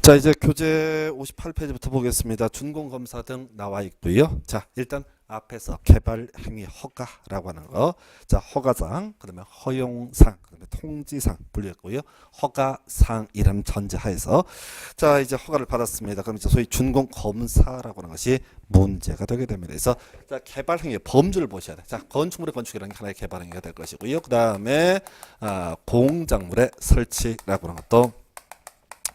자, 이제 교재 58페이지부터 보겠습니다. 준공검사 등 나와 있고요. 자, 일단 앞에서 개발행위 허가라고 하는 거. 자, 허가상, 그 다음에 허용상, 그 다음에 통지상 분류했고요. 허가상이라는 전제하에서 자, 이제 허가를 받았습니다. 그럼 이제 소위 준공검사라고 하는 것이 문제가 되게 됩니다. 그래서 자, 개발행위 범주를 보셔야 돼. 자, 건축물의 건축이라는 게 하나의 개발행위가 될 것이고요. 그 다음에 공작물의 설치라고 하는 것도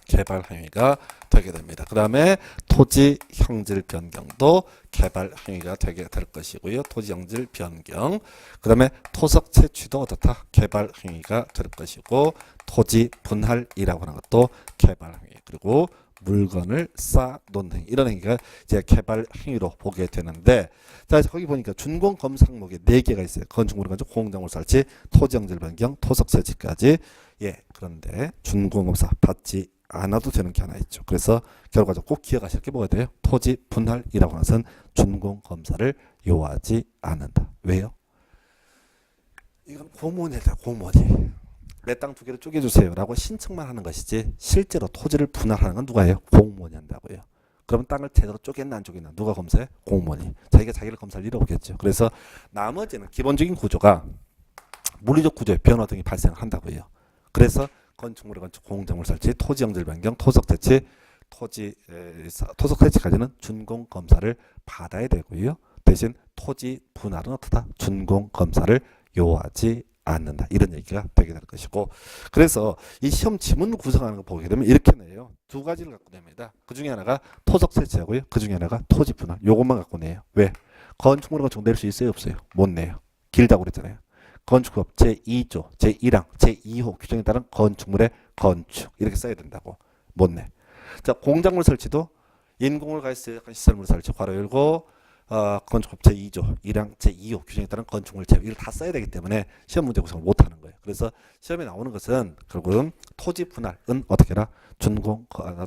개발 행위가 되게 됩니다. 그 다음에 토지 형질 변경도 개발 행위가 되게 될 것이고요. 토지 형질 변경. 그 다음에 토석 채취도 어떻다? 개발 행위가 될 것이고, 토지 분할이라고 하는 것도 개발 행위. 그리고 물건을 쌓아놓는 행위. 이런 행위가 이제 개발 행위로 보게 되는데, 자, 거기 보니까 준공검 상목에 4개가 있어요. 건축물 건축, 공작물 설치, 토지 형질 변경, 토석 채취까지. 예, 그런데 준공검사 받지 않아도 되는 게 하나 있죠. 그래서 결과적으로 꼭 기억하실 게 뭐가 돼요? 토지 분할이라고 하는 것은 준공검사를 요하지 않는다. 왜요? 이건 공무원이다. 공무원이 내 땅 2개를 쪼개주세요 라고 신청만 하는 것이지 실제로 토지를 분할하는 건 누가 해요? 공무원이 한다고요. 그러면 땅을 제대로 쪼갰나 안 쪼갰나 누가 검사해? 공무원이. 자기가 자기를 검사할 일이 없겠죠. 그래서 나머지는 기본적인 구조가 물리적 구조의 변화 등이 발생한다고요. 그래서 건축물의 건축, 공작물 설치, 토지 형질 변경, 토석 채취, 토석 채취까지는 준공 검사를 받아야 되고요. 대신 토지 분할은 어떻다? 준공 검사를 요하지 않는다. 이런 얘기가 되게 될 것이고, 그래서 이 시험 지문 구성하는 거 보게 되면 이렇게 내요. 2가지를 갖고 냅니다. 그 중에 하나가 토석 채취하고요. 그 중에 하나가 토지 분할. 요것만 갖고 내요. 왜? 건축물의 건축 낼 수 있어요? 없어요? 못 내요. 길다고 그랬잖아요. 건축법 제2조, 제1항, 제2호 규정에 따른 건축물의 건축 이렇게 써야 된다고. 못 내. 자, 공작물 설치도 인공을 가해서 시설물 설치 괄호 열고 건축법 제2조, 1항, 제2호 규정에 따른 건축물 제외 이걸 다 써야 되기 때문에 시험 문제 구성을 못 하는 거예요. 그래서 시험에 나오는 것은 결국은 토지 분할은 어떻게 해라?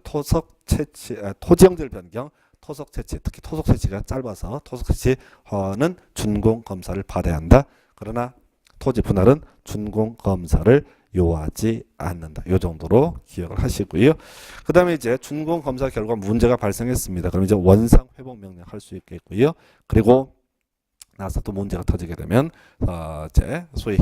토석 채취, 토지 형질 변경, 토석 채취, 특히 토석 채취가 짧아서 토석 채취는 준공 검사를 받아야 한다. 그러나 토지 분할은 준공 검사를 요하지 않는다. 이 정도로 기억을 하시고요. 그 다음에 이제 준공 검사 결과 문제가 발생했습니다. 그럼 이제 원상 회복 명령 할 수 있겠고요. 그리고 나서 또 문제가 터지게 되면 이제 소위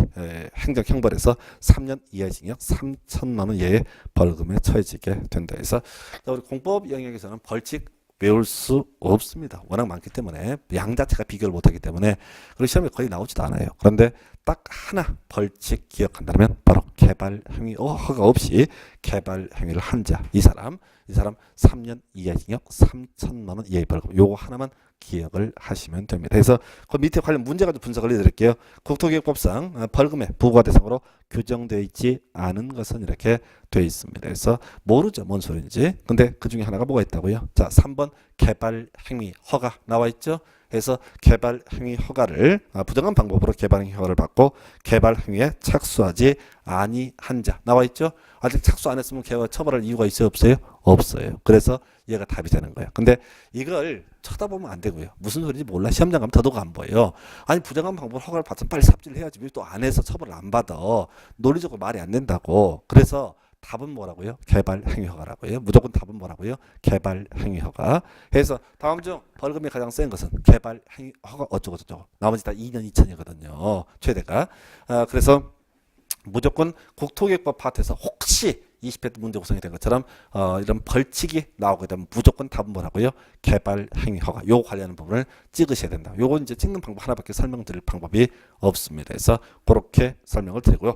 행정 형벌에서 3년 이하의 징역 3천만 원 이하의 벌금에 처해지게 된다. 해서 우리 공법 영역에서는 벌칙 외울 수 없습니다. 워낙 많기 때문에 양 자체가 비교를 못하기 때문에 그리고 시험에 거의 나오지도 않아요. 그런데 딱 하나 벌칙 기억한다면 바로 개발행위 허가 없이 개발행위를 한 자, 이 사람 3년 이하 징역 3천만 원 이하의 벌금. 요거 하나만 기억을 하시면 됩니다. 그래서 그 밑에 관련 문제 가지고 분석을 해드릴게요. 국토기획법상 벌금의 부과 대상으로 규정되어 있지 않은 것은 이렇게 되어 있습니다. 그래서 모르죠, 뭔 소리인지. 근데 그 중에 하나가 뭐가 있다고요? 자, 3번 개발행위 허가 나와 있죠. 그래서 개발행위 허가를 부정한 방법으로 개발행위 허가를 받고 개발행위에 착수하지 아니한 자 나와 있죠. 아직 착수 안 했으면 처벌할 이유가 있어요? 없어요? 없어요. 그래서 얘가 답이 되는 거예요. 근데 이걸 쳐다보면 안 되고요. 무슨 소리인지 몰라. 시험장 가면 더더욱 안 보여. 아니 부정한 방법으로 허가를 받으면 빨리 삽질을 해야지. 왜 또 안 해서 처벌을 안 받아. 논리적으로 말이 안 된다고. 그래서 답은 뭐라고요? 개발행위허가라고요. 무조건 답은 뭐라고요? 개발행위허가. 그래서 다음 중 벌금이 가장 센 것은 개발행위허가 어쩌고저쩌고. 나머지 다 2년 2천이거든요. 최대가. 그래서 무조건 국토기획법 파트에서 혹시 20회 문제 구성이 된 것처럼 이런 벌칙이 나오게 되면 무조건 답은 뭐라고요? 개발행위허가. 요 관련한 부분을 찍으셔야 된다. 요거 이제 찍는 방법 하나밖에 설명드릴 방법이 없습니다. 그래서 그렇게 설명을 드리고요.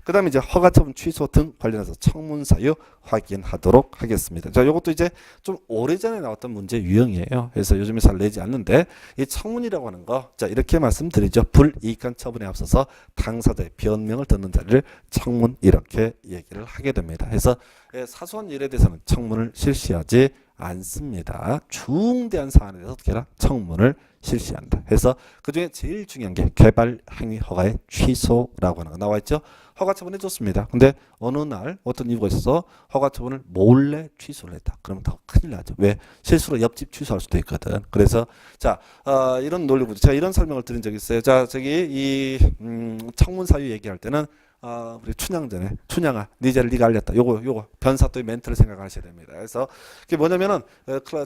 그 다음에 이제 허가처분 취소 등 관련해서 청문 사유 확인하도록 하겠습니다. 자, 요것도 이제 좀 오래전에 나왔던 문제 유형이에요. 그래서 요즘에 잘 내지 않는데 이 청문이라고 하는 거, 자, 이렇게 말씀드리죠. 불이익한 처분에 앞서서 당사자의 변명을 듣는 자리를 청문 이렇게 얘기를 하게 됩니다. 그래서 사소한 일에 대해서는 청문을 실시하지 않습니다. 중대한 사안에 대해서 어떻게 해라? 청문을 실시한다. 그래서 그중에 제일 중요한 게 개발행위 허가의 취소라고 하는 거 나와 있죠. 허가 처분해 줬습니다. 근데 어느 날 어떤 이유가 있어서 허가 처분을 몰래 취소를 했다. 그러면 더 큰일 나죠. 왜? 실수로 옆집 취소할 수도 있거든. 그래서 자, 이런 논리구조. 제가 이런 설명을 드린 적이 있어요. 자, 저기 이 청문 사유 얘기할 때는 우리 춘향전에 춘향아 네 죄를 네가 알렸다. 요거 변사또의 멘트를 생각하셔야 됩니다. 그래서 그게 뭐냐면은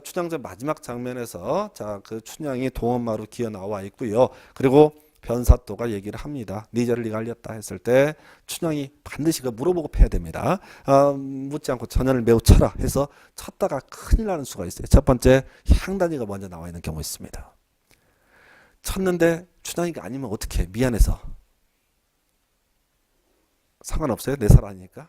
춘향전 마지막 장면에서 자 그 춘향이 동엄마로 기어 나와 있고요. 그리고 변사또가 얘기를 합니다. 네 죄를 네가 알렸다 했을 때 춘향이 반드시 그 물어보고 패야 됩니다. 묻지 않고 전연을 매우 쳐라 해서 쳤다가 큰일 나는 수가 있어요. 첫 번째 향단이가 먼저 나와 있는 경우 있습니다. 쳤는데 춘향이가 아니면 어떻게 미안해서 상관없어요. 내 살 아니니까.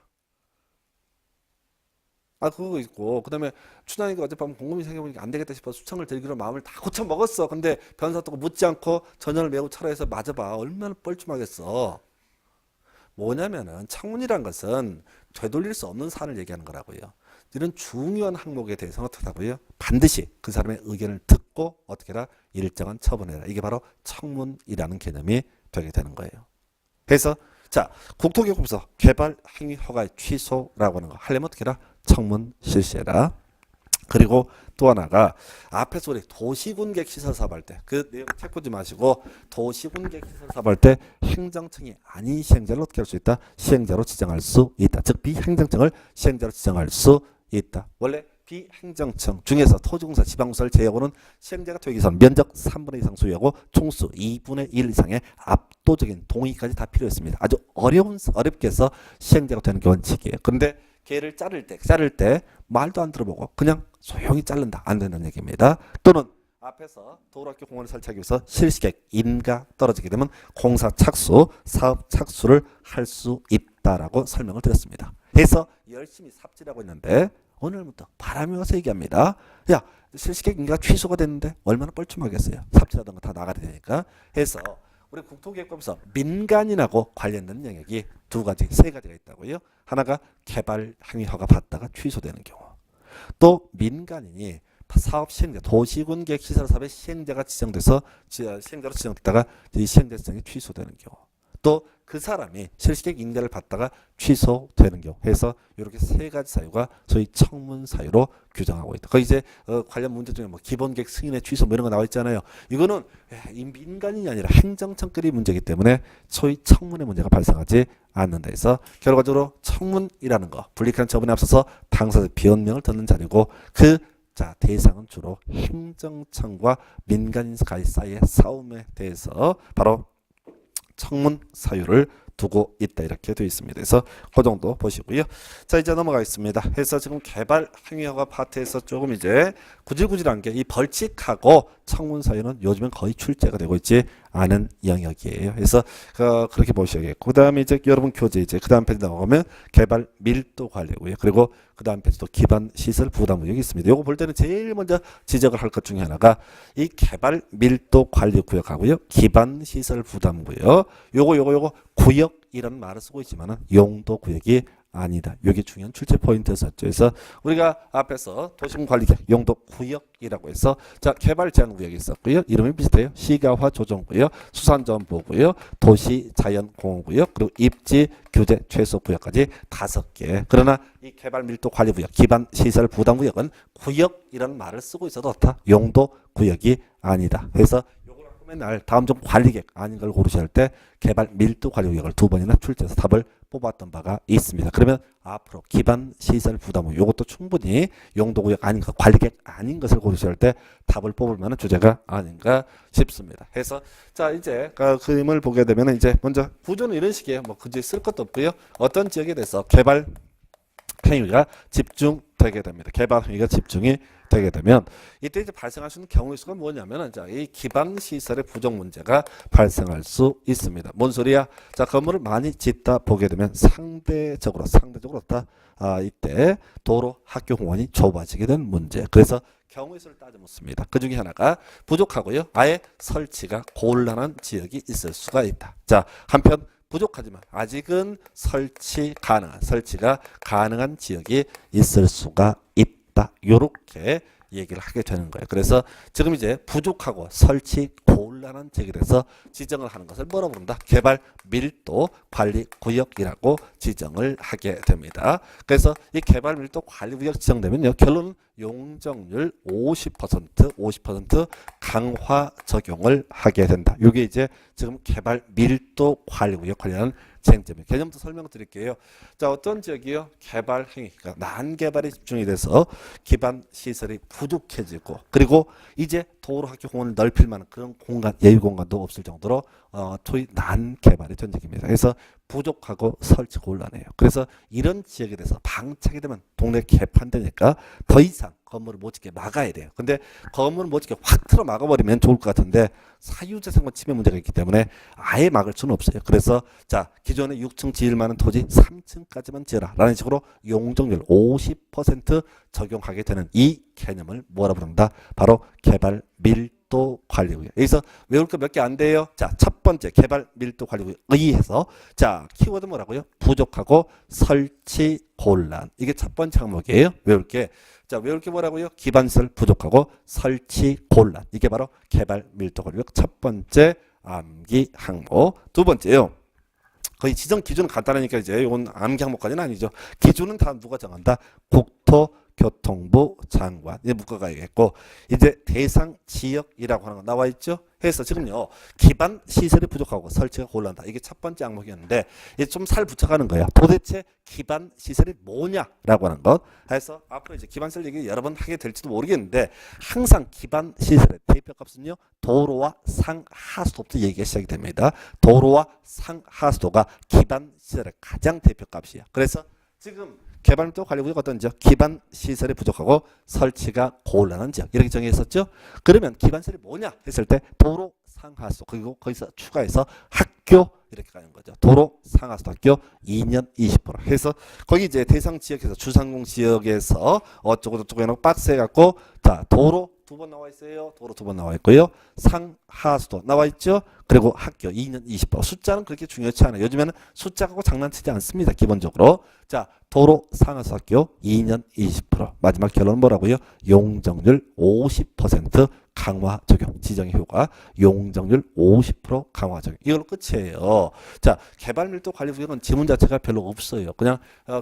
그거 있고 그다음에 춘향이가 어젯밤 곰곰이 생각해보니까 안 되겠다 싶어서 수청을 들기로 마음을 다 고쳐 먹었어. 근데 변사또가 묻지 않고 전연을 매우 쳐라 해서 맞아봐. 얼마나 뻘쭘하겠어. 뭐냐면은 청문이란 것은 되돌릴 수 없는 사안을 얘기하는 거라고요. 이런 중요한 항목에 대해서는 어떻게 하고요? 반드시 그 사람의 의견을 듣고 어떻게 해라? 일정한 처분해라. 이게 바로 청문이라는 개념이 되게 되는 거예요. 그래서 자 국토교통부서 개발 행위 허가의 취소라고 하는 거 하려면 어떻게 해라? 청문 실시해라. 그리고 또 하나가 앞에서 우리 도시군객 시설 사업할 때 그 내용 책 보지 마시고 도시군객 시설 사업할 때 행정청이 아닌 시행자를 어떻게 할 수 있다? 시행자로 지정할 수 있다. 즉 비행정청을 시행자로 지정할 수 있다. 원래 비행정청 중에서 토지공사, 지방공사를 제외하고는 시행자가 되기 위해서는 면적 3분의 2 이상 소유하고 총수 2분의 1 이상의 압도적인 동의까지 다 필요했습니다. 아주 어렵게 해서 시행자가 되는 게 원칙이에요. 그런데 개를 자를 때 말도 안 들어보고 그냥 소용이 자른다. 안 된다는 얘기입니다. 또는 앞에서 도로학교 공원을 설치하기 위해서 실시계획 인가 떨어지게 되면 공사 착수, 사업 착수를 할 수 있다라고 설명을 드렸습니다. 그래서 열심히 삽질하고 있는데 오늘부터 바람이 와서 얘기합니다. 야 실시계획 인가 취소가 됐는데 얼마나 뻘쭘하겠어요. 삽질하던 거 다 나가야 되니까. 해서 우리 국토기획법에서 민간인하고 관련된 영역이 세 가지가 있다고요. 하나가 개발 행위 허가 받다가 취소되는 경우. 또 민간인이 사업 시행자, 도시군계획 시설 사업의 시행자가 지정돼서 시행자로 지정됐다가 이 시행자 지정이 취소되는 경우. 또 그 사람이 실시계획 인가를 받다가 취소되는 경우 해서 이렇게 세 가지 사유가 소위 청문 사유로 규정하고 있다. 거기 이제 관련 문제 중에 뭐 기본계획 승인의 취소 뭐 이런 거 나와 있잖아요. 이거는 이 민간인이 아니라 행정청끼리 문제이기 때문에 소위 청문의 문제가 발생하지 않는다 해서 결과적으로 청문이라는 거 불리한 처분에 앞서서 당사자 변명을 듣는 자리고 대상은 주로 행정청과 민간인 사이의 싸움에 대해서 바로 청문 사유를 두고 있다 이렇게 되어 있습니다. 그래서 그 정도 보시고요. 자 이제 넘어가겠습니다. 그래서 지금 개발 행위허가 파트에서 조금 이제 구질구질한 게 이 벌칙하고 청문 사유는 요즘엔 거의 출제가 되고 있지 않은 영역이에요. 그래서 그렇게 보셔야겠고 그 다음에 이제 여러분 교재 이제 그 다음 페이지 나오면 개발 밀도 관리고요. 그리고 그 다음 페이지도 기반 시설 부담 구역이 있습니다. 요거 볼 때는 제일 먼저 지적을 할 것 중에 하나가 이 개발 밀도 관리 구역하고요. 기반 시설 부담 구역. 요거 구역이라는 말을 쓰고 있지만은 용도 구역이 아니다. 이게 중요한 출제 포인트였었죠. 그래서 우리가 앞에서 도심관리계획 용도 구역이라고 해서 개발 제한 구역이 있었고요. 이름이 비슷해요. 시가화 조정구역, 수산자원보호구역, 도시자연공원구역, 그리고 입지 규제 최소 구역까지 5개. 그러나 이 개발 밀도 관리 구역, 기반 시설 부담 구역은 구역이라는 말을 쓰고 있어도 용도 구역이 아니다. 그래서 맨날 다음 중 관리계획 아닌 걸 고르셔야 할 때 개발 밀도 관리 구역을 2번이나 출제해서 답을 뽑았던 바가 있습니다. 그러면 앞으로 기반 시설 부담 이것도 충분히 용도 구역 아닌 것, 관리계획 아닌 것을 고르셔야 할 때 답을 뽑을 만한 주제가 아닌가 싶습니다. 해서 이제 그림을 보게 되면 이제 먼저 구조는 이런 식이에요. 뭐 굳이 쓸 것도 없고요. 어떤 지역에 대해서 개발 행위가 집중되게 됩니다. 개발 행위가 집중이 되게 되면 이때 이제 발생할 수 있는 경우의 수가 뭐냐면 이 기반 시설의 부족 문제가 발생할 수 있습니다. 뭔 소리야? 건물을 많이 짓다 보게 되면 상대적으로 이때 도로, 학교, 공원이 좁아지게 된 문제. 그래서 경우의 수를 따져 묻습니다. 그 중에 하나가 부족하고요. 아예 설치가 곤란한 지역이 있을 수가 있다. 한편 부족하지만 아직은 설치가 가능한 지역이 있을 수가 있다. 요렇게 얘기를 하게 되는 거예요. 그래서 지금 이제 부족하고 설치 곤란한 지역에서 지정을 하는 것을 뭐라고 부른다? 개발 밀도 관리 구역이라고 지정을 하게 됩니다. 그래서 이 개발 밀도 관리 구역 지정되면요. 결론은 용적률 50% 강화 적용을 하게 된다. 이게 이제 지금 개발 밀도 관리 구역 관련한 쟁점. 개념도 설명드릴게요. 자, 어떤 지역이요? 개발 행위, 그러니까 난개발에 집중이 돼서 기반 시설이 부족해지고, 그리고 이제 도로, 학교, 공원을 넓힐 만한 그런 공간, 예유 공간도 없을 정도로 토의 난개발의 전역입니다. 그래서 부족하고 설치 곤란해요. 그래서 이런 지역에 대해서 방착이 되면 동네 개판되니까 더 이상 건물을 못 짓게 막아야 돼요. 근데 건물을 못 짓게 확 틀어 막아버리면 좋을 것 같은데 사유재산권 침해 문제가 있기 때문에 아예 막을 수는 없어요. 그래서 자, 기존에 6층 지을 만한 토지 3층까지만 지어라 라는 식으로 용적률 50% 적용하게 되는 이 개념을 뭐라 부른다? 바로 개발 밀도 관리구역. 여기서 외울 거 몇 개 안 돼요. 자, 첫 번째 개발 밀도 관리구역 의해서, 자, 키워드 뭐라고요? 부족하고 설치 곤란. 이게 첫 번째 항목이에요. 외울 게. 자, 외울 게 뭐라고요? 기반시설 부족하고 설치 곤란. 이게 바로 개발 밀도 관리구역 첫 번째 암기 항목. 두 번째요. 거의 지정 기준은 간단하니까 이제 이건 암기 항목까지는 아니죠. 기준은 다 누가 정한다? 국토교통부 장관. 이제 묶어가야겠고, 이제 대상 지역이라고 하는 거 나와 있죠. 해서 지금요, 기반 시설이 부족하고 설치가 곤란하다. 이게 첫 번째 항목이었는데 이제 좀 살 붙여가는 거야. 도대체 기반 시설이 뭐냐라고 하는 것. 해서 앞으로 이제 기반 시설 얘기 여러 번 하게 될지도 모르겠는데, 항상 기반 시설의 대표값은요, 도로와 상하수도부터 얘기가 시작이 됩니다. 도로와 상하수도가 기반 시설의 가장 대표값이야. 그래서 지금 개발도 관리구역 어떤 지역? 기반 시설이 부족하고 설치가 곤란한 지역. 이렇게 정의했었죠. 그러면 기반 시설이 뭐냐 했을 때 도로, 상하수도, 그리고 거기서 추가해서 학교 이렇게 가는 거죠. 도로, 상하수도 학교 2년 20% 해서 거기 이제 대상 지역에서 주상공 지역에서 어쩌고 저쩌고 해놓고 박스 해갖고, 자, 도로 두 번 나와 있어요. 도로 두 번 나와 있고요. 상하수도 나와 있죠. 그리고 학교 2년 20%. 숫자는 그렇게 중요치 않아요. 요즘에는 숫자 갖고 장난치지 않습니다. 기본적으로. 자, 도로 상하수 학교 2년 20%. 마지막 결론은 뭐라고요? 용적률 50% 강화 적용. 지정의 효과 용적률 50% 강화 적용. 이걸로 끝이에요. 자, 개발 밀도 관리 구역은 지문 자체가 별로 없어요. 그냥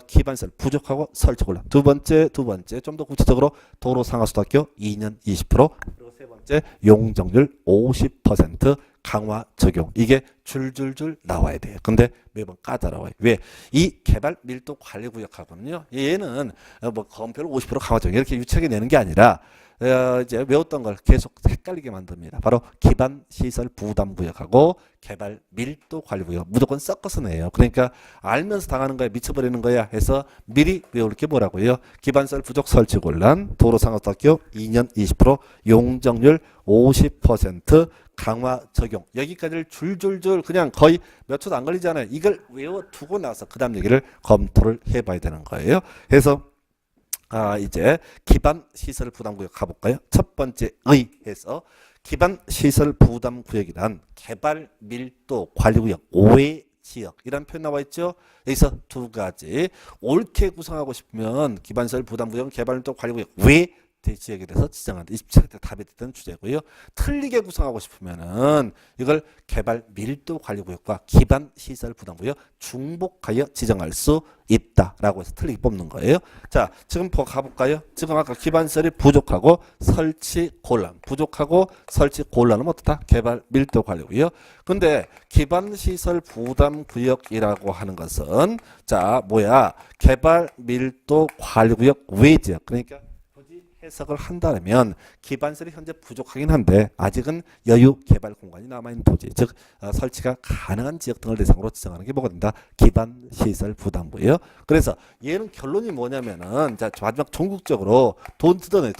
기반시설 부족하고 설치 곤란. 두 번째 좀 더 구체적으로 도로 상하수도 학교 2년 20%. 그리고 세 번째 용적률 50% 강화 적용. 이게 줄줄줄 나와야 돼요. 근데 매번 까다로워요. 왜? 이 개발 밀도 관리 구역하고는요, 얘는 뭐 건표를 50% 강화 적용 이렇게 유치하게 내는 게 아니라 이제 외웠던 걸 계속 헷갈리게 만듭니다. 바로 기반 시설 부담 구역하고 개발 밀도 관리 구역 무조건 섞어서 내요. 그러니까 알면서 당하는 거야, 미쳐버리는 거야 해서 미리 외울 게 뭐라고요? 기반시설 부족 설치 곤란, 도로 상하수도 학교 2년 20%, 용적률 50% 강화 적용. 여기까지를 줄줄줄 그냥 거의 몇 초도 안 걸리잖아요. 이걸 외워두고 나서 그 다음 얘기를 검토를 해봐야 되는 거예요. 그래서 이제 기반 시설 부담 구역 가볼까요? 첫 번째 의해서 기반 시설 부담 구역이란 개발 밀도 관리 구역 5회 지역 이란 표현 나와 있죠. 여기서 두 가지. 옳게 구성하고 싶으면 기반 시설 부담 구역 개발 밀도 관리 구역 왜 지역에 대해서 지정한다. 27회 답이 됐던 주제고요. 틀리게 구성하고 싶으면은 이걸 개발 밀도 관리 구역과 기반 시설 부담 구역 중복하여 지정할 수 있다라고 해서 틀리게 뽑는 거예요. 자, 지금 가볼까요? 지금 아까 기반 시설이 부족하고 설치 곤란. 부족하고 설치 곤란은 어떻다? 개발 밀도 관리 구역. 근데 기반 시설 부담 구역이라고 하는 것은 자, 뭐야? 개발 밀도 관리 구역 외 지역. 그러니까 해석을 한다면 기반시설이 현재 부족하긴 한데 아직은 여유 개발 공간이 남아있는 토지, 즉 설치가 가능한 지역 등을 대상으로 지정하는 게 뭐가 된다? 기반시설 부담구예요. 그래서 얘는 결론이 뭐냐면은 자, 마지막 종국적으로 돈 뜯어낸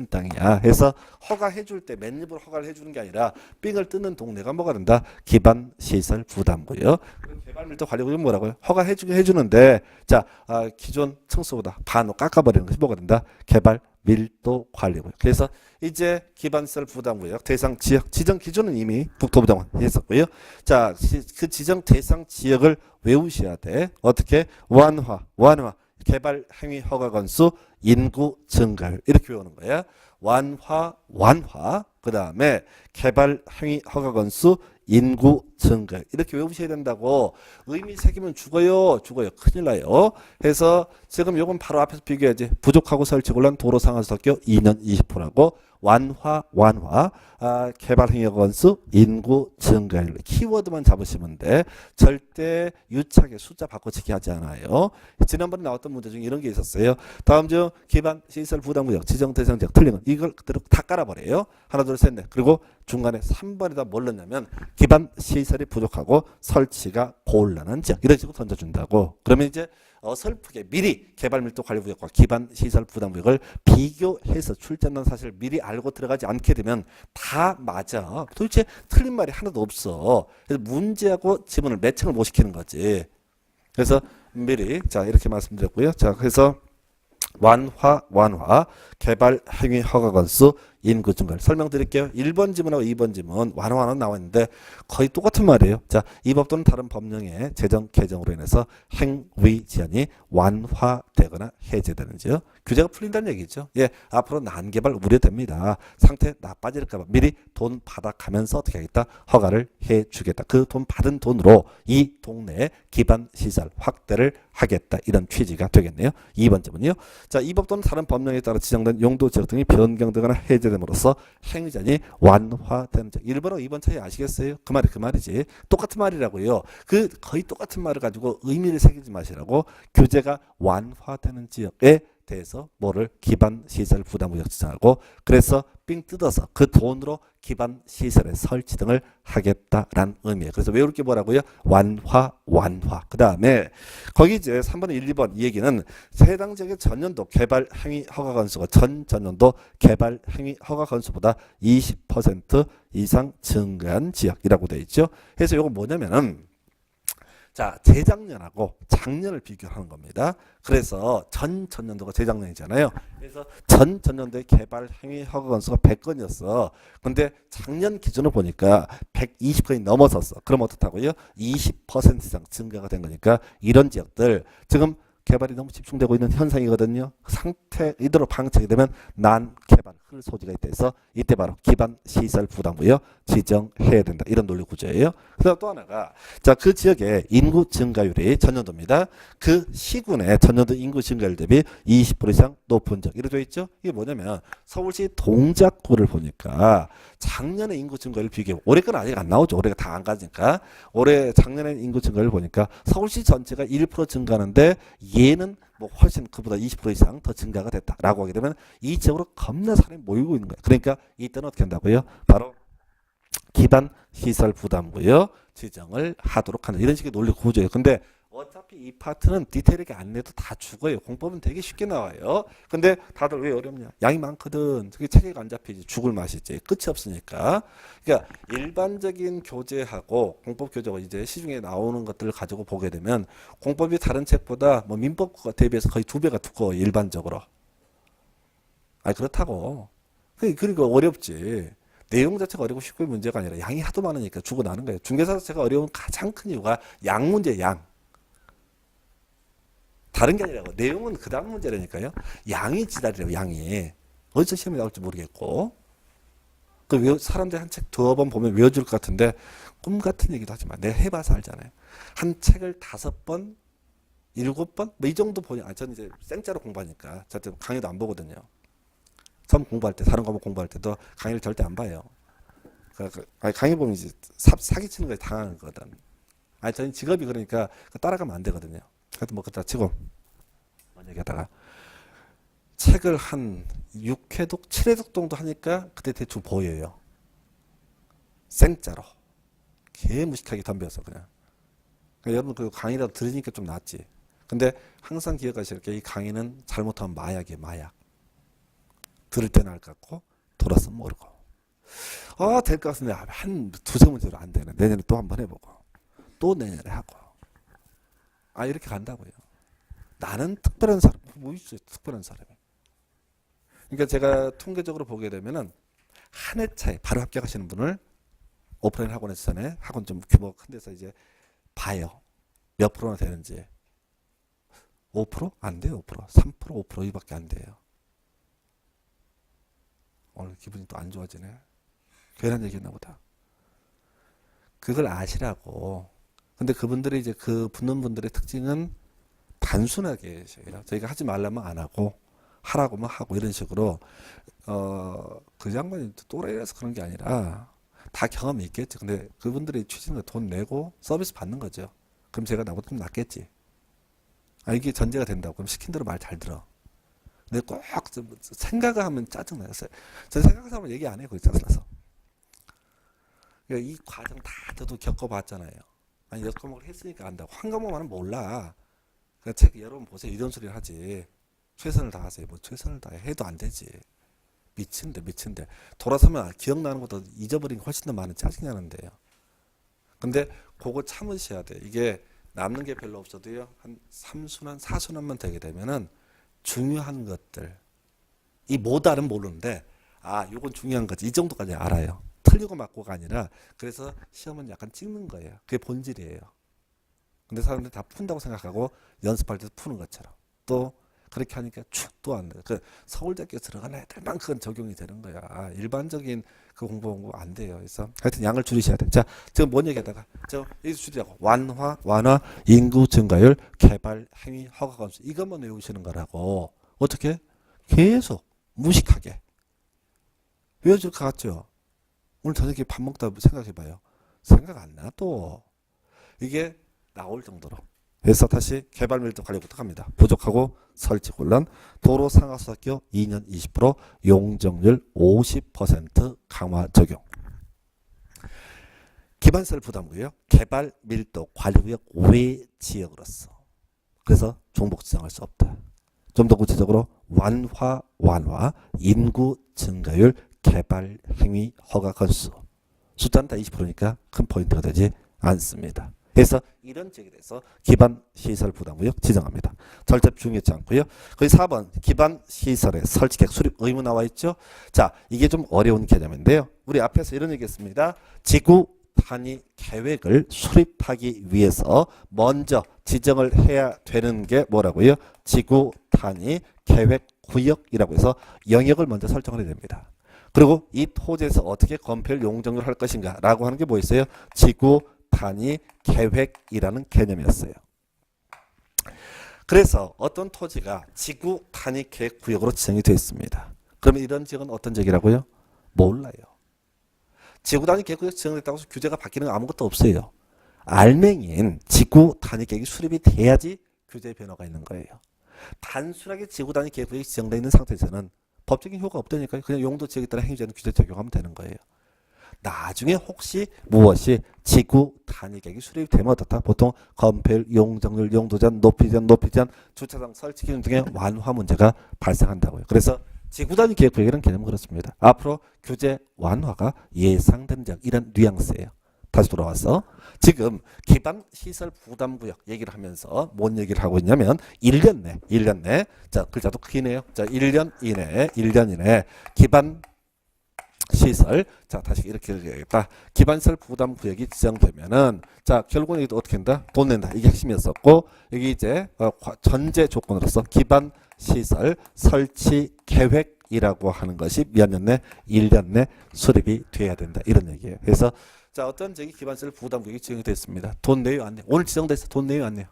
땅이야. 해서 허가해줄 때 맨입으로 허가를 해주는 게 아니라 삥을 뜯는 동네가 뭐가 된다? 기반시설 부담구예요. 개발밀도 관리구역은 뭐라고요? 허가해주긴 해주는데 자, 기존 층수보다 반으로 깎아버리는 것이 뭐가 된다? 개발 밀도 관리구역. 그래서 이제 기반시설 부담구역 대상 지역 지정 기준은 이미 국토부 장관 했었고요. 자, 그 지정 대상 지역을 외우셔야 돼. 어떻게? 완화 개발 행위 허가 건수 인구 증가율 이렇게 외우는 거야. 완화 그 다음에 개발 행위 허가 건수 인구 증가 이렇게 외우셔야 된다고. 의미 새기면 죽어요. 큰일 나요. 해서 지금 요건 바로 앞에서 비교해야지. 부족하고 설치곤란 도로 상황 석교 2년 20%라고 완화 개발 행위 건수 인구 증가율 키워드만 잡으시면 돼. 절대 유착의 숫자 바꿔치기 하지 않아요. 지난번에 나왔던 문제 중에 이런 게 있었어요. 다음 중 기반 시설 부담 구역 지정 대상 지역 틀린 건 이걸 그대로 다 깔아버려요. 하나 둘 셋 넷. 그리고 중간에 3번에다 뭘 넣냐면 기반 시설이 부족하고 설치가 곤란한 지역 이런 식으로 던져준다고. 그러면 이제 어설프게 미리 개발 밀도 관리 구역과 기반 시설 부담 구역을 비교해서 출제한 사실을 미리 알고 들어가지 않게 되면 다 맞아. 도대체 틀린 말이 하나도 없어. 그래서 문제하고 지문을 매칭을 못 시키는 거지. 그래서 미리 자 이렇게 말씀드렸고요. 자 그래서 완화 개발 행위 허가 건수 인구 증가를 설명드릴게요. 1번 지문하고 2번 지문 완화는 나와 있는데 거의 똑같은 말이에요. 자, 이 법 또는 다른 법령의 제정 개정으로 인해서 행위 제한이 완화되거나 해제되는지요. 규제가 풀린다는 얘기죠. 예, 앞으로 난개발 우려됩니다. 상태 나빠질까 봐 미리 돈 받아가면서 어떻게 하겠다? 허가를 해주겠다. 그 돈 받은 돈으로 이 동네에 기반 시설 확대를 하겠다. 이런 취지가 되겠네요. 2번 지문이요. 자, 이 법 또는 다른 법령에 따라 지정된 용도 지역 등이 변경되거나 해제됨으로써 행위자니 완화되는 점. 1번하고 2번 차이 아시겠어요? 그 말이 그 말이지. 똑같은 말이라고요. 그 거의 똑같은 말을 가지고 의미를 새기지 마시라고. 규제가 완화되는 지역에 대해서 뭐를 기반 시설 부담 구역 지정하고 그래서 삥 뜯어서 그 돈으로 기반 시설의 설치 등을 하겠다라는 의미예요. 그래서 외울 게 뭐라고요? 완화. 그 다음에 거기 이제 3번, 1, 2번 이 얘기는 해당 지역의 전년도 개발 행위 허가 건수가 전년도 개발 행위 허가 건수보다 20% 이상 증가한 지역이라고 되어 있죠. 그래서 이거 뭐냐면은 자, 재작년하고 작년을 비교하는 겁니다. 그래서 전년도가 재작년이잖아요. 그래서 전년도의 개발 행위 허가 건수가 100건이었어. 근데 작년 기준으로 보니까 120건이 넘어섰어. 그럼 어떻다고요? 20% 이상 증가가 된 거니까 이런 지역들 지금 개발이 너무 집중되고 있는 현상이거든요. 상태 이대로 방치하게 되면 난개발 흘 소지가 있대서 이때 바로 기반 시설 부담구역 지정해야 된다. 이런 논리 구조예요. 그다음 또 하나가 자, 그 지역의 인구 증가율이 전년도입니다. 그 시군의 전년도 인구 증가율 대비 20% 이상 높은 지역. 이렇게 되어 있죠. 이게 뭐냐면 서울시 동작구를 보니까 작년에 인구 증가율 비교. 올해 건 아직 안 나오죠. 올해가 다 안 가니까. 올해 작년에 인구 증가율 보니까 서울시 전체가 1% 증가하는데 얘는 뭐 훨씬 그보다 20% 이상 더 증가가 됐다라고 하게 되면 이 지역으로 겁나 사람이 모이고 있는 거예요. 그러니까 이때는 어떻게 한다고요? 바로 기반 시설 부담구역 지정을 하도록 하는 이런 식의 논리 구조예요. 근데 어차피 이 파트는 디테일하게 안 내도 다 죽어요. 공법은 되게 쉽게 나와요. 근데 다들 왜 어렵냐? 양이 많거든. 그게 체계가 안 잡히지. 죽을 맛이지. 끝이 없으니까. 그러니까 일반적인 교재하고 공법 교재가 이제 시중에 나오는 것들을 가지고 보게 되면 공법이 다른 책보다 뭐 민법과 대비해서 거의 2배가 두꺼워요. 일반적으로. 아니 그렇다고. 그러니까 어렵지. 내용 자체가 어렵고 쉽고 문제가 아니라 양이 하도 많으니까 죽어나는 거예요. 중개사 자체가 어려운 가장 큰 이유가 양 문제, 양. 다른 게 아니라고. 내용은 그 다음 문제라니까요. 양이 지랄이라고, 양이. 어디서 시험에 나올지 모르겠고. 사람들이 한 책 두어 번 보면 외워줄 것 같은데, 꿈 같은 얘기도 하지 마. 내가 해봐서 알잖아요. 한 책을 5번, 7번? 뭐 이 정도 보냐. 저는 이제 생짜로 공부하니까. 저한테 강의도 안 보거든요. 처음 공부할 때, 다른 과목 공부할 때도 강의를 절대 안 봐요. 강의 보면 이제 사기치는 거에 당하는 거거든. 저는 직업이 그러니까 따라가면 안 되거든요. 하여튼 뭐 그렇다 치고 뭔 얘기하다가 책을 한 6회독, 7회독 정도 하니까 그때 대충 보여요. 생짜로. 개무식하게 덤벼서 그냥. 그러니까 여러분 그 강의라도 들으니까 좀 낫지. 근데 항상 기억하실 게 이 강의는 잘못하면 마약이에요. 마약. 들을 때는 알 것 같고 돌았으면 모르고. 될 것 같은데 한 두세 문제로 안 되네. 내년에 또 한번 해보고 또 내년에 하고. 이렇게 간다고요. 나는 특별한 사람. 뭐 있어요, 특별한 사람이. 그러니까 제가 통계적으로 보게 되면은 한 해 차에 바로 합격하시는 분을 오프라인 학원에서 전에 학원 좀 규모가 큰 데서 이제 봐요. 몇 프로나 되는지. 5%? 안 돼요, 5%. 3%, 5% 이밖에 안 돼요. 오늘 기분이 또 안 좋아지네. 괜한 얘기했나 보다. 그걸 아시라고. 근데 그분들이 이제 그 붙는 분들의 특징은 단순하게 해요. 저희가 하지 말라면 안 하고 하라고만 하고 이런 식으로 그 양반이 또래라서 그런 게 아니라 다 경험이 있겠지. 근데 그분들이 취직은 돈 내고 서비스 받는 거죠. 그럼 제가 나보다 좀 낫겠지. 아 이게 전제가 된다고. 그럼 시킨 대로 말 잘 들어. 근데 꼭 생각을 하면 짜증나요. 저 생각해서 하면 얘기 안 해요. 거기 짜증나서. 그러니까 이 과정 다 저도 겪어봤잖아요. 아니 6과목을 했으니까 안다고. 한 과목만은 몰라. 그러니까 책 여러분 보세요. 이런 소리를 하지. 최선을 다하세요. 뭐 최선을 다해 해도 안 되지. 미친데 돌아서면 기억나는 것도 잊어버린 게 훨씬 더 많은 짜증이 나는데요. 근데 그거 참으셔야 돼. 이게 남는 게 별로 없어도요. 한 3순환, 4순환만 되게 되면은 중요한 것들 이 뭐다는 모르는데 아 이건 중요한 거지. 이 정도까지 알아요. 틀리고 맞고가 아니라 그래서 시험은 약간 찍는 거예요. 그게 본질이에요. 근데 사람들이 다 푼다고 생각하고 연습할 때 푸는 것처럼 또 그렇게 하니까 또 안 돼. 그 서울대학교 들어간 애들만 그건 적용이 되는 거야. 일반적인 그 공부 안 돼요. 그래서 하여튼 양을 줄이셔야 돼. 자, 지금 뭔 얘기하다가 여기서 줄이라고 완화, 인구 증가율, 개발, 행위, 허가 건수 이것만 외우시는 거라고. 어떻게? 계속 무식하게 외워줄 것 같죠? 오늘 저녁에 밥 먹다 생각해봐요. 생각 안 나 또. 이게 나올 정도로. 그래서 다시 개발 밀도 관리부터 갑니다. 부족하고 설치 곤란, 도로 상하수학교 2년 20%, 용적률 50% 강화 적용. 기반시설 부담구역, 개발 밀도 관리구역 외 지역으로서. 그래서 종목 지정할 수 없다. 좀 더 구체적으로 완화, 인구 증가율, 개발 행위 허가 건수. 숫자는 다 20%니까 큰 포인트가 되지 않습니다. 그래서 이런 지역에 대해서 기반시설 부담구역 지정합니다. 절대 중요하지 않고요. 거기 4번 기반시설의 설치계획 수립 의무 나와 있죠. 자, 이게 좀 어려운 개념인데요. 우리 앞에서 이런 얘기 했습니다. 지구 단위 계획을 수립하기 위해서 먼저 지정을 해야 되는 게 뭐라고요? 지구 단위 계획 구역이라고 해서 영역을 먼저 설정을 해야 됩니다. 그리고 이 토지에서 어떻게 건폐를 용적률 할 것인가 라고 하는 게 뭐 있어요? 지구 단위 계획이라는 개념이었어요. 그래서 어떤 토지가 지구 단위 계획 구역으로 지정이 되어 있습니다. 그러면 이런 지역은 어떤 지역이라고요? 몰라요. 지구 단위 계획 구역 지정됐다고 해서 규제가 바뀌는 거 아무것도 없어요. 알맹이인 지구 단위 계획이 수립이 돼야지 규제의 변화가 있는 거예요. 단순하게 지구 단위 계획 구역이 지정되어 있는 상태에서는 법적인 효과가 없다니까요. 그냥 용도 지역에 따라 행위자는 규제 적용하면 되는 거예요. 나중에 혹시 무엇이 지구 단위 계획이 수립이 되면 어떻다? 보통 건폐율, 용적률, 용도제한, 높이제한, 주차장 설치 기준 등의 완화 문제가 발생한다고요. 그래서 지구 단위 계획 구역이라는 개념은 그렇습니다. 앞으로 규제 완화가 예상되는 점 이런 뉘앙스예요. 다시 돌아와서 지금 기반시설 부담구역 얘기를 하면서 뭔 얘기를 하고 있냐면 1년 내 자 글자도 크네요. 자 1년 이내 기반 시설 자 다시 이렇게 해야겠다. 기반시설 부담구역이 지정되면은 자 결국은 이게 어떻게 된다? 돈 낸다. 이게 핵심이었었고 여기 이제 전제 조건으로서 기반시설 설치 계획이라고 하는 것이 몇 년 내? 1년 내 수립이 돼야 된다. 이런 얘기예요. 그래서 자 어떤 지역이 기반시설 부담구역이 지정이 됐습니다. 돈 내요 안 내요? 오늘 지정돼서 돈 내요 안 내요?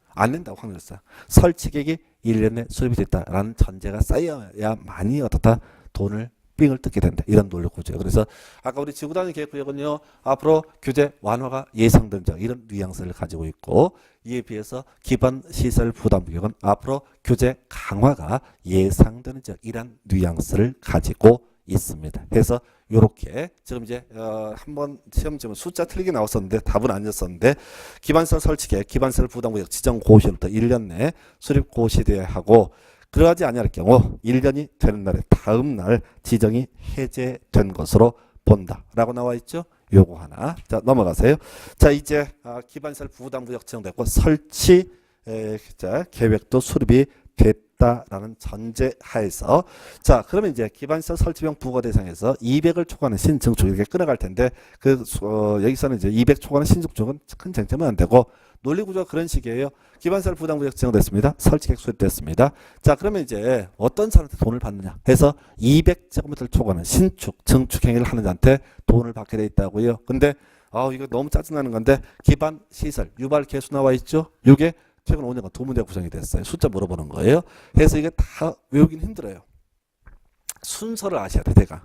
안 낸다고 확률했어요. 설치 계획이 1년 내 수립이 됐다라는 전제가 쌓여야만이 어떻다? 돈을 삥을 뜯게 된다. 이런 논리 구조예요. 그래서 아까 우리 지구 단위 계획 구역은요. 앞으로 규제 완화가 예상되는 점 이런 뉘앙스를 가지고 있고 이에 비해서 기반 시설 부담 구역은 앞으로 규제 강화가 예상되는 점 이런 뉘앙스를 가지고 있습니다. 그래서 요렇게 지금 이제 한번 시험 지금 숫자 틀리게 나왔었는데 답은 아니었었는데 기반시설 설치 계획, 기반시설 부담 구역 지정 고시로부터 1년 내에 수립 고시되어야 하고 그러하지 아니할 경우 1년이 되는 날에 다음 날 지정이 해제된 것으로 본다라고 나와 있죠. 요거 하나. 자 넘어가세요. 자 이제 기반시설 부담구역 지정됐고 설치 계획도 수립이 됐다라는 전제 하에서 자 그러면 이제 기반시설 설치병 부과 대상에서 200을 초과하는 신증축 이렇게 끊어갈 텐데 여기서는 이제 200 초과하는 신증축은 큰 쟁점은 안 되고 논리구조가 그런 식이에요. 기반시설 부담구역 지정됐습니다. 설치계획 수립됐습니다. 자 그러면 이제 어떤 사람한테 돈을 받느냐 해서 200제곱미터를 초과하는 신축, 증축 행위를 하는 자한테 돈을 받게 돼 있다고요. 근데 이거 너무 짜증나는 건데 기반 시설 유발 개수 나와 있죠. 이게 최근 5년간 두 문제 구성이 됐어요. 숫자 물어보는 거예요. 그래서 이게 다 외우긴 힘들어요. 순서를 아셔야 돼. 내가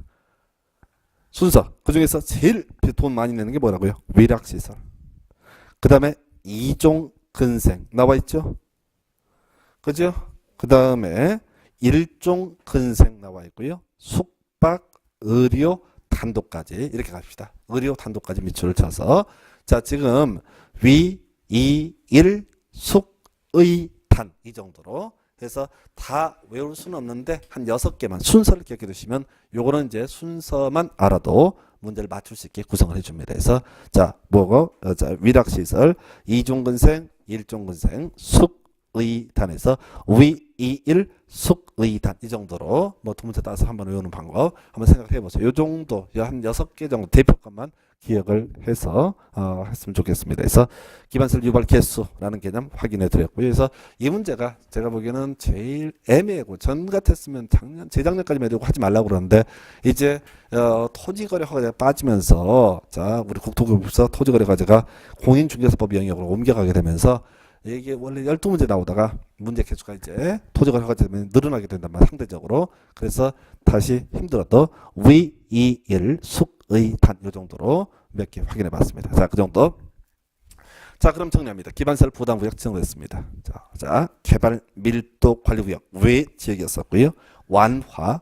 순서 그중에서 제일 돈 많이 내는 게 뭐라고요? 위락시설. 그 다음에 이종근생 나와 있죠. 그죠? 그 다음에 일종근생 나와 있고요. 숙박, 의료, 단독까지 이렇게 갑시다. 의료, 단독까지 밑줄을 쳐서 자 지금 위, 이, 일, 숙, 의, 단 이 정도로 해서 다 외울 수는 없는데 한 6개만 순서를 기억해 두시면 요거는 이제 순서만 알아도 문제를 맞출 수 있게 구성을 해줍니다. 그래서 자 뭐고 자 위락시설 이종근생 일종근생 숙의단에서 위, 이, 일, 숙의단 이 정도로 뭐 두 문제 따서 한번 외우는 방법 한번 생각해 보세요. 요 정도 한 6개 정도 대표값만 기억을 해서 했으면 좋겠습니다. 그래서 기반설 유발 개수라는 개념 확인해 드렸고요. 그래서 이 문제가 제가 보기에는 제일 애매하고 전 같았으면 재작년까지만 해도 하지 말라고 그러는데 이제 토지거래 허가제가 빠지면서 자 우리 국토교육부에서 토지거래 과제가 공인중개사법 영역으로 옮겨가게 되면서 이게 원래 12문제 나오다가 문제 개수가 이제 토지거래 허가제 때문에 늘어나게 된단 말이야 상대적으로. 그래서 다시 힘들어도 위, 이, 일, 숙, 의, 단 이 정도로 몇 개 확인해 봤습니다. 자, 그 정도. 자, 그럼 정리합니다. 기반설 부담구역 지정됐습니다. 자, 개발 밀도 관리구역 외 지역이었었고요. 완화,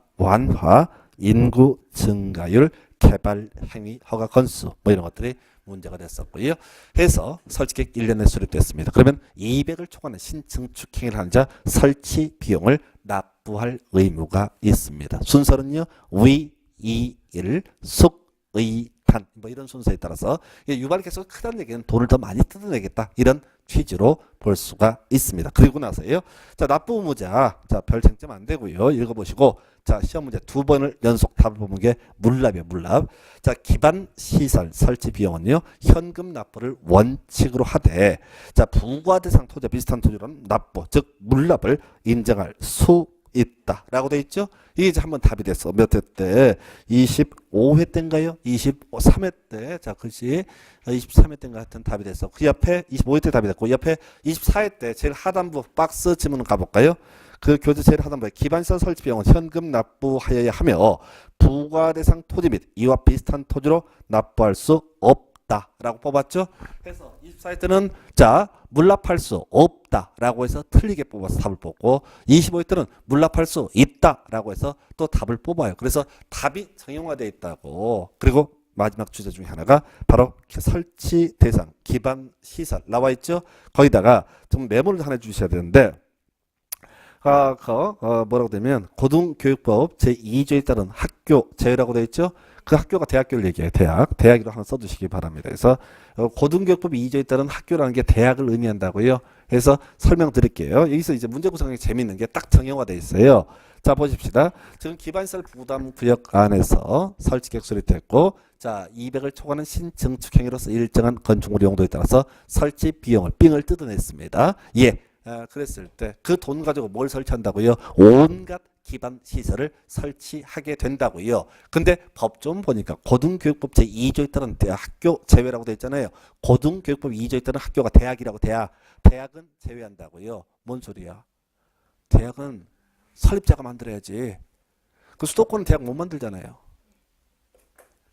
인구 증가율, 개발 행위 허가 건수 뭐 이런 것들이 문제가 됐었고요. 해서 설치계획 1년에 수립됐습니다. 그러면 200을 초과하는 신증축 행위를 하는 자 설치 비용을 납부할 의무가 있습니다. 순서는요. 위, 이, 일, 숙, 의, 단 뭐 이런 순서에 따라서 유발 개수가 크다는 얘기는 돈을 더 많이 뜯어내겠다 이런 취지로 볼 수가 있습니다. 그리고 나서요. 자 납부 의무자 별 쟁점 안 되고요. 읽어보시고 자 시험 문제 2번을 연속 답을 보는 게 물납이에요. 물납. 자 기반 시설 설치 비용은요. 현금 납부를 원칙으로 하되 자 부과 대상 토지 비슷한 토지로는 납부 즉 물납을 인정할 수 있다라고 돼 있죠. 이게 이제 한번 답이 됐어. 몇 회 때? 25회 때인가요? 23회 때. 자, 글씨 23회 때인가 하여튼 답이 됐어. 그 옆에 25회 때 답이 됐고 옆에 24회 때 제일 하단부 박스 지문을 가볼까요? 그 교재 제일 하단부에 기반시설 설치 비용은 현금 납부하여야 하며 부과 대상 토지 및 이와 비슷한 토지로 납부할 수 없다라고 뽑았죠. 그래서 24회 때는 자 물납할 수 없다라고 해서 틀리게 뽑아서 답을 뽑고 25회 때는 물납할 수 있다라고 해서 또 답을 뽑아요. 그래서 답이 정형화되어 있다고. 그리고 마지막 주제 중에 하나가 바로 설치 대상 기반 시설 나와 있죠. 거기다가 좀 메모를 하나 주셔야 되는데 뭐라고 되면 고등교육법 제2조에 따른 학교 제외라고 되어 있죠. 그 학교가 대학교를 얘기해요. 대학으로 하나 써주시기 바랍니다. 그래서 고등교육법 2조에 따른 학교라는 게 대학을 의미한다고요. 그래서 설명드릴게요. 여기서 이제 문제 구성이 재밌는 게 딱 정형화되어 있어요. 자 보십시다. 지금 기반시설 부담구역 안에서 설치계획 수립됐고 자 200을 초과하는 신증축행위로서 일정한 건축물 용도에 따라서 설치 비용을 삥을 뜯어냈습니다. 예. 그랬을 때 그 돈 가지고 뭘 설치한다고요? 온갖 기반 시설을 설치하게 된다고요. 근데 법 좀 보니까 고등교육법 제2조에 따른 학교 제외라고 되어 있잖아요. 고등교육법 2조에 따른 학교가 대학이라고 대학은 제외한다고요. 뭔 소리야? 대학은 설립자가 만들어야지. 그 수도권은 대학 못 만들잖아요.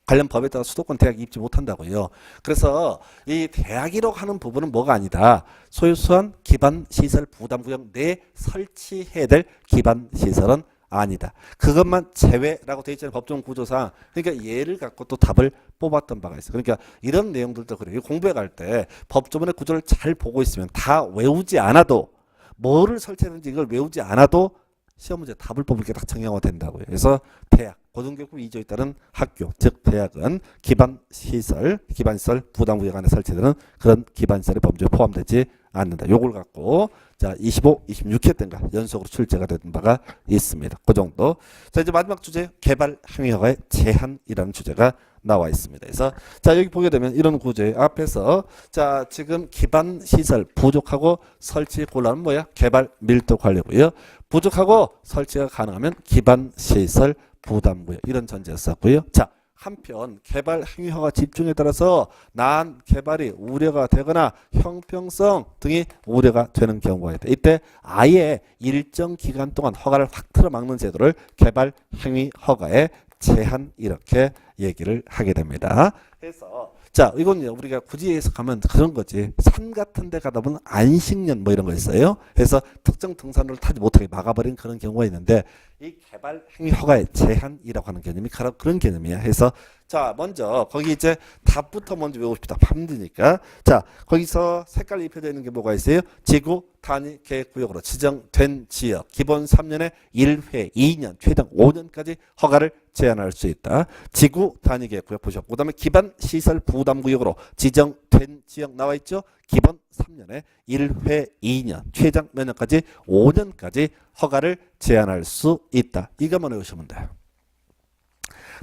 관련 법에 따라 수도권 대학 입지 못한다고요. 그래서 이 대학이라고 하는 부분은 뭐가 아니다. 소유수한 기반시설 부담구역 내에 설치해야 될 기반시설은 아니다. 그것만 제외라고 되어 있잖아요. 법정 구조상. 그러니까 얘를 갖고 또 답을 뽑았던 바가 있어요. 그러니까 이런 내용들도 그래요. 공부해 갈 때 법조문의 구조를 잘 보고 있으면 다 외우지 않아도 뭐를 설치했는지 이걸 외우지 않아도 시험 문제 답을 뽑을 게 딱 정형화 된다고요. 그래서 대학, 고등교육법 2조에 따른 학교, 즉 대학은 기반시설 부담구역 안에 설치되는 그런 기반시설의 범주에 포함되지 않는다. 요걸 갖고 자 25, 26회 때인가 연속으로 출제가 된 바가 있습니다. 그 정도. 자 이제 마지막 주제 개발 행위허가의 제한이라는 주제가 나와 있습니다. 그래서 자 여기 보게 되면 이런 구조의 앞에서 자 지금 기반 시설 부족하고 설치 곤란은 뭐야? 개발 밀도 관리고요. 부족하고 설치가 가능하면 기반 시설 부담구역 이런 전제였었고요. 자 한편 개발 행위 허가 집중에 따라서 난 개발이 우려가 되거나 형평성 등이 우려가 되는 경우가 있다. 이때 아예 일정 기간 동안 허가를 확 틀어막는 제도를 개발 행위 허가의 제한 이렇게 얘기를 하게 됩니다. 그래서 자, 이건 우리가 굳이 해석하면 그런 거지. 산 같은 데 가다 보면 안식년 뭐 이런 거 있어요. 그래서 특정 등산로를 타지 못하게 막아버린 그런 경우가 있는데 이 개발 행위 허가의 제한이라고 하는 개념이 그런 개념이야. 그래서 자, 먼저 거기 이제 답부터 먼저 외우십시다. 힘드니까. 자, 거기서 색깔이 입혀져 있는 게 뭐가 있어요? 지구 단위 계획구역으로 지정된 지역 기본 3년에 1회, 2년, 최장 5년까지 허가를 제한할 수 있다. 지구 단위 계획구역 보셨고 그다음에 기반 시설 부담구역으로 지정된 지역 나와 있죠? 기본 3년에 1회, 2년, 최장 몇 년까지 5년까지 허가를 제한할 수 있다. 이것만 외우시면 돼요.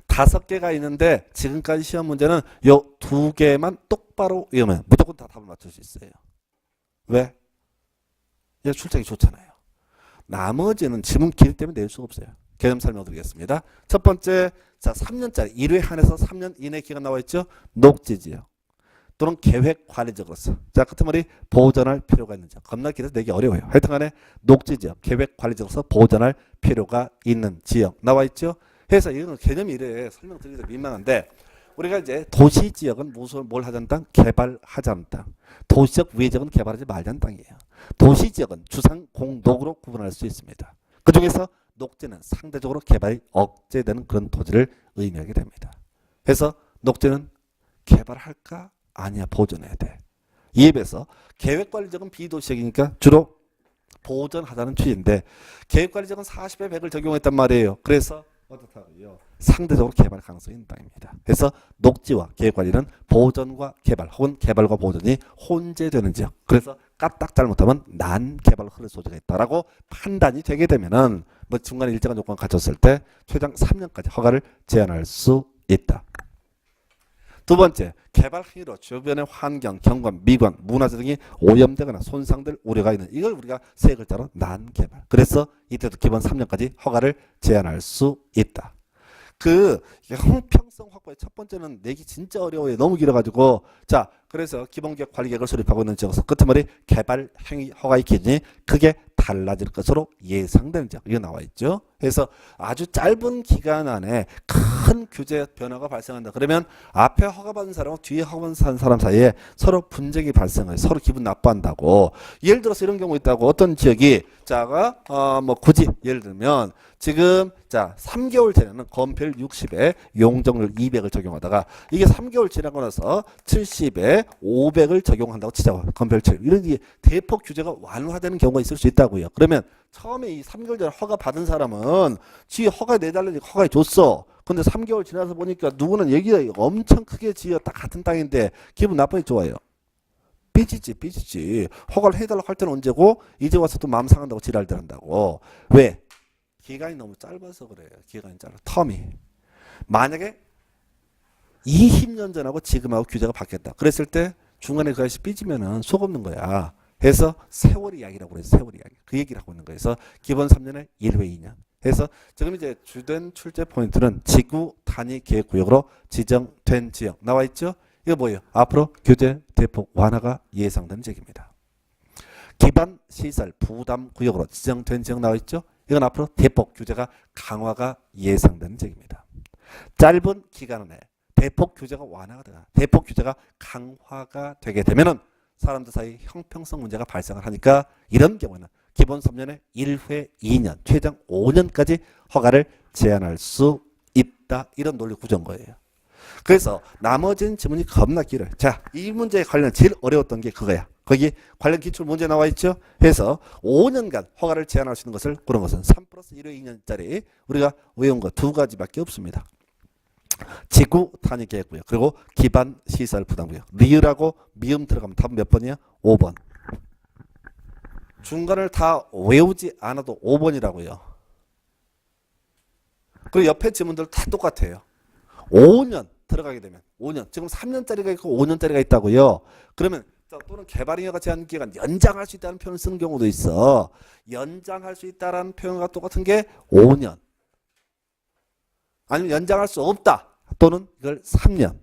5개가 있는데 지금까지 시험 문제는 요 2개만 똑바로 외우면 무조건 다 답을 맞출 수 있어요. 왜? 얘 출제하기 좋잖아요. 나머지는 지문 길이 때문에 낼 수가 없어요. 개념 설명드리겠습니다. 첫 번째, 자 3년짜리 1회 한해서 3년 이내 기간 나와 있죠. 녹지지역 또는 계획 관리적으로서 자 같은 말이 보존할 필요가 있는 지역. 겁나 길어서 내기 어려워요. 하여튼간에 녹지지역, 계획 관리적으로서 보존할 필요가 있는 지역 나와 있죠. 그래서 이거는 개념이 이래 설명드리기도 민망한데 우리가 이제 도시지역은 무슨 뭘 하자는 땅? 개발하자는 땅. 도시적 외적은 개발하지 말자는 땅이에요. 도시지역은 주상 공독으로 구분할 수 있습니다. 그 중에서 녹지는 상대적으로 개발이 억제되는 그런 토지를 의미하게 됩니다. 그래서 녹지는 개발할까? 아니야, 보존해야 돼. 이에 비해서 계획관리적은 비도시적이니까 주로 보존하자는 취지인데 계획관리적은 40에 100을 적용했단 말이에요. 그래서 어떻다고요? 상대적으로 개발 가능성이 있는 땅입니다. 그래서 녹지와 계획관리는 보존과 개발 혹은 개발과 보존이 혼재되는 지역. 그래서 까딱 잘못하면 난개발 흐를 소지가 있다라고 판단이 되게 되면은 뭐 중간에 일정한 조건 갖췄을 때 최장 3년까지 허가를 제한할 수 있다. 두 번째, 개발 행위로 주변의 환경, 경관, 미관, 문화재 등이 오염되거나 손상될 우려가 있는 이걸 우리가 세 글자로 난개발. 그래서 이때도 기본 3년까지 허가를 제한할 수 있다. 그 형평성 확보의 첫 번째는 내기 진짜 어려워요. 너무 길어가지고 자 그래서 기본계획 관리계획을 수립하고 있는 지역에서 끝에 말이 개발 행위 허가의 기준이 크게 달라질 것으로 예상되는 지역 이거 나와 있죠. 그래서 아주 짧은 기간 안에 큰 규제 변화가 발생한다. 그러면 앞에 허가받은 사람과 뒤에 허가받은 사람 사이에 서로 분쟁이 발생해요. 서로 기분 나빠한다고. 예를 들어서 이런 경우 있다고. 어떤 지역이 자가 뭐 굳이 예를 들면 지금 자 3개월 전에는 건폐율 60에 용적률 200을 적용하다가 이게 3개월 지나고 나서 70에 500을 적용한다고 치자. 건폐율 7. 이런 게 대폭 규제가 완화되는 경우가 있을 수 있다고요. 그러면 처음에 이 3개월 전에 허가 받은 사람은 지 허가 내달라니까 허가 줬어. 근데 3개월 지나서 보니까 누구는 얘기가 엄청 크게 지어 딱 같은 땅인데 기분 나빠요, 좋아요? 삐지지. 허가를 해달라고 할 때는 언제고 이제 와서 또 마음 상한다고 지랄들 한다고. 왜? 기간이 너무 짧아서 그래요. 기간이 짧아. 텀이. 만약에 20년 전하고 지금하고 규제가 바뀌었다. 그랬을 때 중간에 그 아저씨 삐지면은 속 없는 거야. 그래서 세월 이야기라고 그래서 세월 이야기. 그 얘기를 하고 있는 거예요. 그래서 기본 3년에 1회 2년. 그래서 지금 이제 주된 출제 포인트는 지구 단위 계획구역으로 지정된 지역 나와 있죠. 이거 뭐예요? 앞으로 규제 대폭 완화가 예상되는 지역입니다. 기반 시설 부담 구역으로 지정된 지역 나와 있죠. 이건 앞으로 대폭 규제가 강화가 예상되는 지역입니다. 짧은 기간 안에 대폭 규제가 완화가 되나 대폭 규제가 강화가 되게 되면은 사람들 사이 형평성 문제가 발생을 하니까 이런 경우는 기본 3년에 1회 2년, 최장 5년까지 허가를 제한할 수 있다. 이런 논리 구조인 거예요. 그래서 나머지는 지문이 겁나 길어요. 자, 이 문제에 관련 제일 어려웠던 게 그거야. 거기 관련 기출 문제 나와 있죠. 그래서 5년간 허가를 제한할 수 있는 것을 그런 것은 3 플러스 1회 2년짜리 우리가 외운 거 2가지밖에 없습니다. 지구 단위 계획구역 그리고 기반 시설 부담구역. 리을하고 미음 들어가면 답은 몇 번이야? 5번. 중간을 다 외우지 않아도 5번이라고요. 그리고 옆에 지문들 다 똑같아요. 5년 들어가게 되면 5년. 지금 3년짜리가 있고 5년짜리가 있다고요. 그러면 또는 개발행위가 제한 기간 연장할 수 있다는 표현을 쓰는 경우도 있어. 연장할 수 있다는 표현과 똑같은 게 5년. 아니면 연장할 수 없다. 또는 이걸 3년.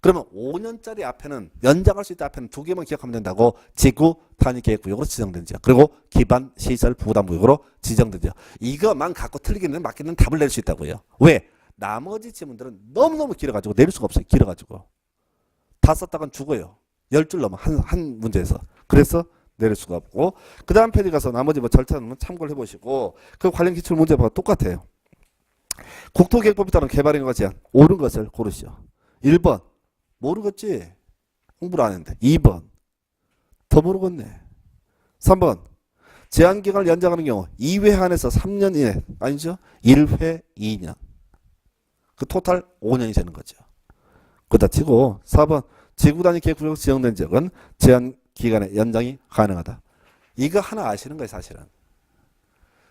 그러면 5년짜리 앞에는 연장할 수 있다 앞에는 두 개만 기억하면 된다고 지구 단위 계획 구역으로 지정된 지역 그리고 기반 시설 부담 구역으로 지정된 지역 이거만 갖고 틀리기는 맞기는 답을 낼 수 있다고요. 왜? 나머지 지문들은 너무너무 길어가지고 내릴 수가 없어요. 길어가지고 다 썼다간 죽어요. 10줄 넘어 한 문제에서. 그래서 내릴 수가 없고 그 다음 페이지 가서 나머지 뭐 절차는 참고를 해보시고 그 관련 기출 문제와 똑같아요. 국토계획법에 따른 개발인과 제한 옳은 것을 고르시오. 1번 모르겠지. 공부를 안 했는데. 2번 더 모르겠네. 3번 제한기간을 연장하는 경우 2회 한해서 3년 이내 아니죠. 1회 2년. 그 토탈 5년이 되는 거죠. 그다 치고 4번 지구단위 계획구역으로 지정된 지역은 제한기간의 연장이 가능하다. 이거 하나 아시는 거예요. 사실은.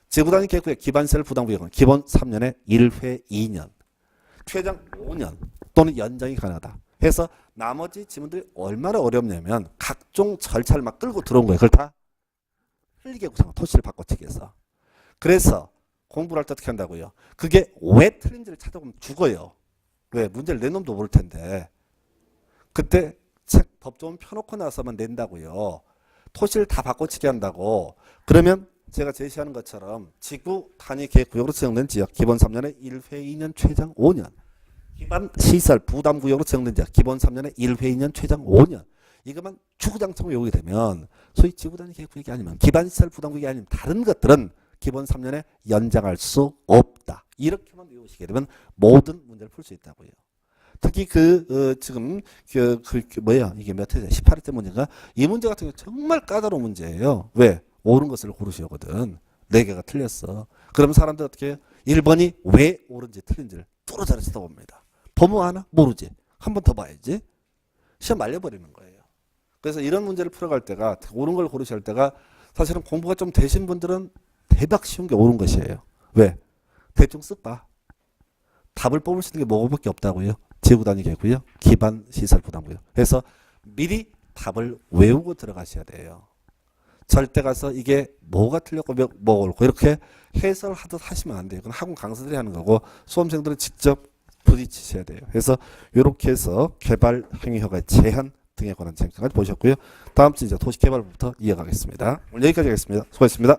지구단위 계획구역 기반시설 부담구역은 기본 3년에 1회 2년. 최장 5년 또는 연장이 가능하다. 해서 나머지 지문들이 얼마나 어렵냐면 각종 절차를 막 끌고 들어온 거예요. 그걸 다 흘리게 구성한 토시를 바꿔치기 해서. 그래서 공부를 할 때 어떻게 한다고요? 그게 왜 틀린지를 찾아보면 죽어요. 왜? 문제를 낸 놈도 모를 텐데. 그때 책 법조문 펴놓고 나서만 낸다고요. 토시를 다 바꿔치기 한다고. 그러면 제가 제시하는 것처럼 지구 단위 계획구역으로 지정된 지역 기본 3년에 1회 2년 최장 5년. 기반 시설 부담구역으로 지정된 지역 기본 3년에 1회 2년 최장 5년. 이것만 주구장창 외우게 되면 소위 지구단위 계획구역이 아니면 기반 시설 부담구역이 아니면 다른 것들은 기본 3년에 연장할 수 없다. 이렇게만 외우시게 되면 모든 문제를 풀 수 있다고요. 특히 지금 이게 몇 회죠? 18회 문제인가? 이 문제 같은 경우 정말 까다로운 문제예요. 왜? 옳은 것을 고르시거든. 4개가 틀렸어. 그럼 사람들 어떻게 해요? 1번이 왜 옳은지 틀린지를 뚜루자루 쳐다봅니다. 범어 하나? 모르지. 한 번 더 봐야지. 시험 말려버리는 거예요. 그래서 이런 문제를 풀어갈 때가 옳은 걸 고르셔야 할 때가 사실은 공부가 좀 되신 분들은 대박 쉬운 게 옳은 것이에요. 왜? 대충 쓱 봐. 답을 뽑을 수 있는 게 뭐밖에 없다고요. 지구단위 계획구역, 기반 시설 부담구역. 그래서 미리 답을 외우고 들어가셔야 돼요. 절대 가서 이게 뭐가 틀렸고 뭐가 옳고 이렇게 해설하듯 하시면 안 돼요. 그건 학원 강사들이 하는 거고 수험생들은 직접 부딪히셔야 돼요. 그래서 이렇게 해서 개발 행위 허가의 제한 등에 관한 쟁점까지 보셨고요. 다음 주 이제 도시개발부터 이어가겠습니다. 오늘 여기까지 하겠습니다. 수고하셨습니다.